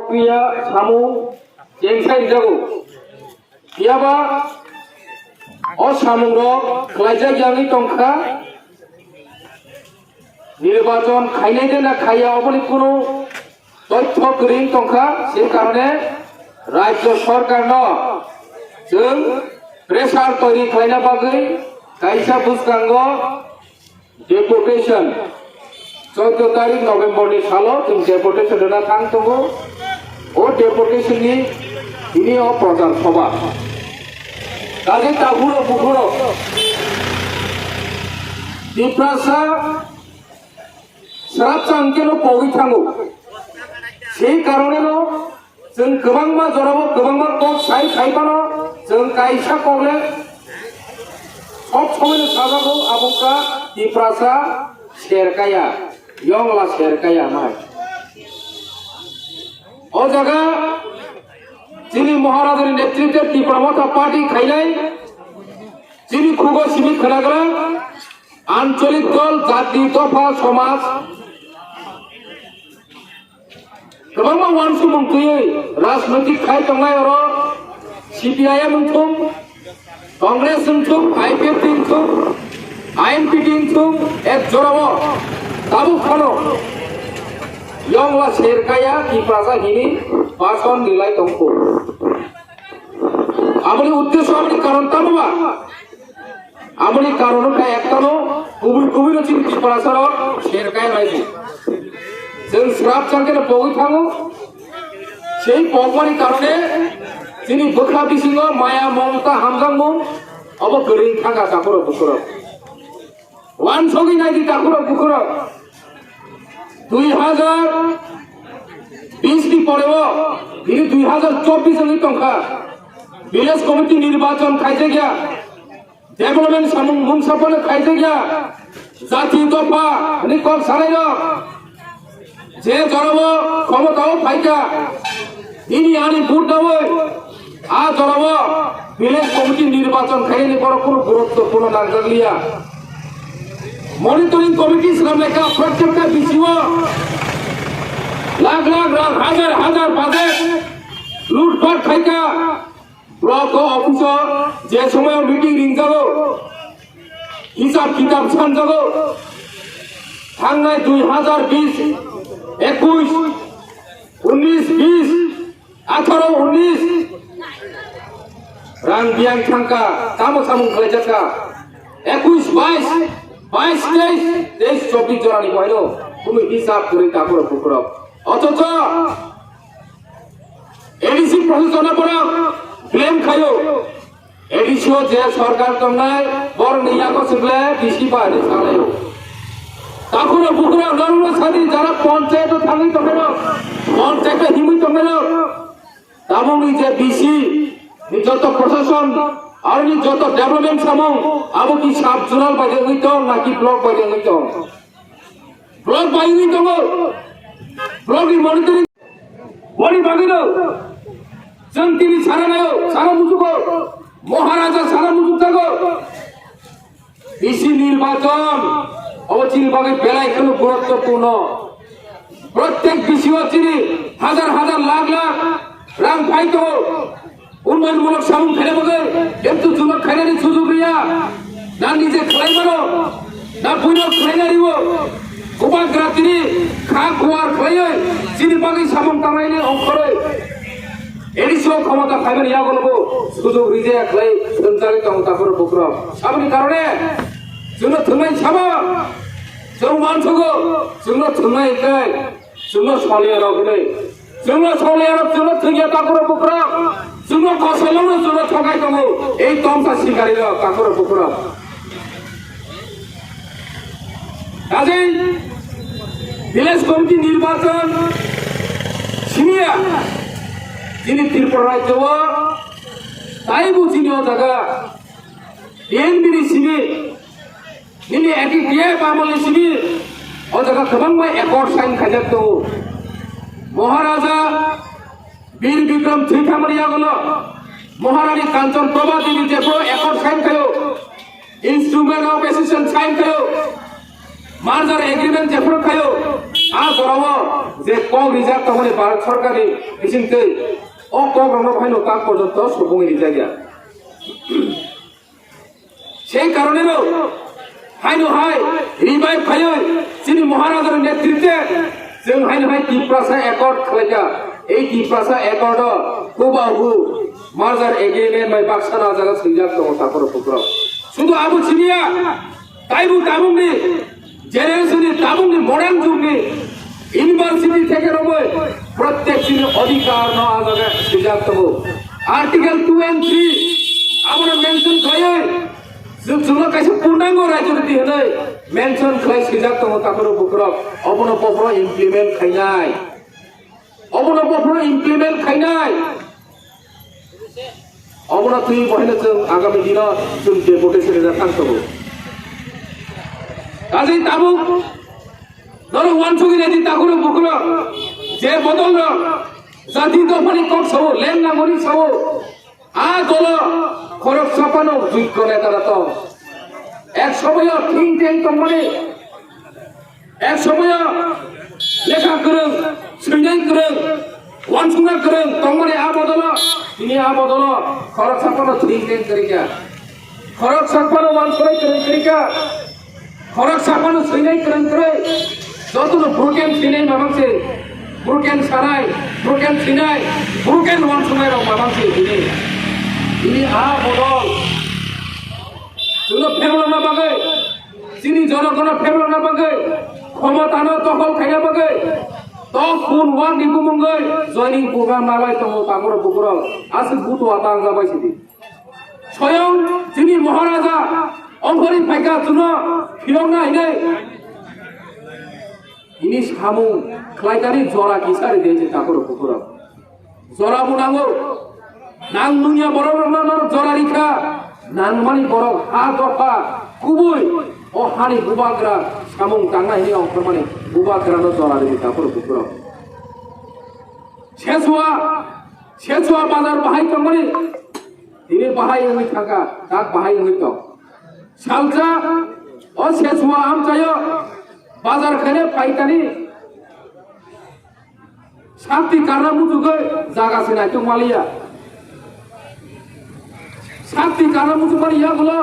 प्रक्रिया सामूं जेंसाइ जागौ याबा अ सामूं खलाइजा यांनि टंका निर्वाचन खाइनाय ना खाइया अबनि कोनो तथ्य गैयै टंका से कारणे राज्य सरकार जों प्रेसार तैरि खालायना बागै कायसा बुसखांग डेपुटेशन 14 तारिख नवेम्बर सालो जों डेपुटेशन होना थांदोंमो ओ डेपुटेशन नि दिनै प्रधान सभा काजे ताहुरो बुहुरो दिप्रासा साराबसांकेनो पगै थांगौ সেই কারণেनो जों गोबांमा जराबो गोबांमा कक साइ खाइबानो जों कायसा कले सब समयनो साजागौ आबुंका दिप्रासा सेरकाया यंला सेरकाया माय ओ जगह जिनि महाराजानि नेतृत्वे त्रिपुरा पार्टी खाइनाय जिनि खुगो सिबि खोनाग्रा आंचलिक दल जाति दफा समाज गोबां वानसु मंत्रियै राजनैतिक खाय दंनाय अरो सीपीआईएम उनथुम कांग्रेस उनथुम आईपीएफ उनथुम आईएनपी उनथुम एक जराबो ताबु खानो यंला सेरकाया दिप्रासा हिनि भाषण लिलाय दंखौ आमनि उद्देश्य आमनि कारण ताबुबा आमनि कारण का एकतानो गुबुन चिन दिप्रासा सेरकाया रायजो जों स्राब चांकेनो पगै थाङो সেই পগমানি কারণে যিনি बोखा बिसिङो माया ममता हामजांमुं अब गोरै थाङा दाखुरो बुखुरो वान सगै नायदि दाखुरो बुखुरो 2020 नि परेव दिनै 2024 नि टंका विलेज कमिटी निर्वाचन खाइजे गया डेभलपमेंट सामुं मुंसाफोरनो खाइजे गया जाति दफा नि कम सानाय जे जराबो क्षमताओ फाइका इनि आनि भोट दावै आ जराबो विलेज कमिटी निर्वाचन खाइनि बड़ कोनो गुरुत्वपूर्ण नांजागलिया मनिटरिंग कमिटी सामलायका प्रत्येकटा बिसिङो लाख लाख हजार हजार बाजेट लुटपाट खाइका ब्लक अफिसर जे समय मीटिंग रिंजागौ हिसाब किताब सानजागौ थांनाय 2020 21 19 20 18 19 रां बियां थांका तामो सामुं खालायजाका 21 22 22 23 24 जरानि बहायनो कोनो हिसाब करे ताकरो बुकुरो अथच एडीसी प्रशासना परा ब्लेम खायो एडीसीओ जे सरकार दंनाय बर नियाको सिगले डिसी बानि सालायो ताकुरो बुकुरो नरनो सानि जारा पंचायत थाङै दंनाय पंचायत हिमै दंनाय तामुंनि जे डिसी नि जत प्रशासन आरो नि जत डेभलपमेंट सामुं आबो कि साब जुनाल बायदि हई दं नाकि ब्लक बायदि हई दं ब्लक बायदि दं ब्लक नि मनिटरिं बड़ी बागिनो जों दिनै सारानायो सारा मुजुगो महाराजा सारा मुजुग जागो डिसी निर्वाचन अवचिनी बागै बेलायखौनो गुरुत्वपूर्ण प्रत्येक बिसिङाव चिनि हाजार हाजार लाख लाख रां फाइतो उन्नयनमूलक सामुं खायनाय बागै एमतु जुनार खायनायनि सुजुग गैया ना निजे खालायबानो ना बयनो खालायनारिबो गोबां ग्रातिनि खा खुवार खालायै चिनि बागै सामुं तांनायनि अंकरै एडिसिओ क्षमता खायबान यागलबो सुजुग रिजाया खालाय सोंजारि दं ताफोर बुक्र सामनि कारणे जोंनो थंनाय सामा जों मानसगो जोंनो थंनाय खाय जोंनो सलियाराव गनै जोंनो सलियाराव जोंनो थंगिया ताफोर बुक्र जोंनो गसायलावनो जोंनो थगाय दङ এই तमसा सिगारिल ताफोर बुक्र काजै विलेज कमिटी निर्वाचन सिनिया जिनि त्रिपुरा राज्यव ताइबु जिनि जागा एनबिनि सिनि निनि एटिटिए बामलनि सिनि ओ जागा गोबां एकर्ड साइन खायजाक दङ महाराजा वीर विक्रम थैथामनि आगोलो महारानी कांचन प्रभा देवी जेबो एकर्ड साइन खायो इंस्ट्रूमेंट ऑफ एसोसिएशन साइन खायो मार्जार एग्रीमेंट जेफोर खायो জরাবো যে কক রিজার্ভ তখন ভারত সরকারি মিশিংতে ও কক রঙ ভাইনো তাক পর্যন্ত সুবুং রিজার্ভ সেই কারণেও হাইনো হাই রিভাইভ খাইও চিনি মহারাজার নেতৃত্বে जों हाइन हाय तिप्रासा एकर्ड खालायगा এই तिप्रासा एकर्ड गोबाहु मार्जार एग्रीमेंट बाय बाक्सा राजागा सैजाक दङ तापर फुक्राव শুধু আবু চিনিয়া তাইবু তাবুংনি জেনারেশনनि তাবুংनि মডার্ন যুগनि ইউনিভার্সিটি থেকে রবে প্রত্যেক চিনি অধিকার ন আজাগে সৈজাক দङ আর্টিকেল 2 and 3 আমরা মেনশন খায় जोंनो कायसे पूर्णांग रायजोनि होनै मेंशन खालाय सैजाक दङ तापर फुक्राव अबनो पफ्र इमप्लिमेंट खायनाय अबनो पफ्र इमप्लिमेंट खायनाय अबनो तुइ बहायनो जों आगामी दिनाव जों डेपुटेसन जा थांथबो काजै ताबु नरो वानसुगि रेदि ताकुरो बुकुरो जे बदल जाति दफानि कक सावो लेन नांगनि सावो आ दल खरक सापानो যোগ্য নেতারা তো এক সময় থিং ট্যাঙ্ক কোম্পানি এক সময় লেখা করুন সৈনিক করুন ওয়ানসুঙ্গা করুন কোম্পানি আ বদল তিনি আ বদল খরক সাপানো থিং ট্যাঙ্ক করিকা খরক সাপানো ওয়ানসুঙ্গা করুন করিকা খরক সাপানো সৈনিক করুন করে যতন ব্রোকেন সিনাই মামাংসে ব্রোকেন সারাই ব্রোকেন সিনাই ব্রোকেন ওয়ানসুঙ্গা মামাংসে তিনি আ বদল जोंनो फेमलना बागै जोंनि जनगण फेमलना बागै क्षमतानो दखल खायना बागै तो कुन वान दिगु मंगै जयनिं प्रग्राम नालाय दङ तागर बुकुराव आसि गुतुआ तां जाबायसिदि स्वयं जोंनि महाराजा अंगरि फायगा जुनो फिरंना हिनै इनि सामु खालायगारि जरा किसारि देजे तागर बुकुराव जरा बुनांगौ नां मुनिया बररना जरा रिखा नांगमानि बरफ हा दफा गुबै अ हानि बुबाग्रा सामुं दांनायनि अंकरमानि बुबाग्रानो जरानि तापर बुकुराव सेसुआ बाजार बाहाय तंगमानि दिनै बाहाय होय थांगा दाग बाहाय होय दं सालजा अ सेसुआ आमजायो बाजार खाने फाइतानि साथि कारा मुजुगै जागासिनो आइथं मालिया शांति कारण मुझे यागुलो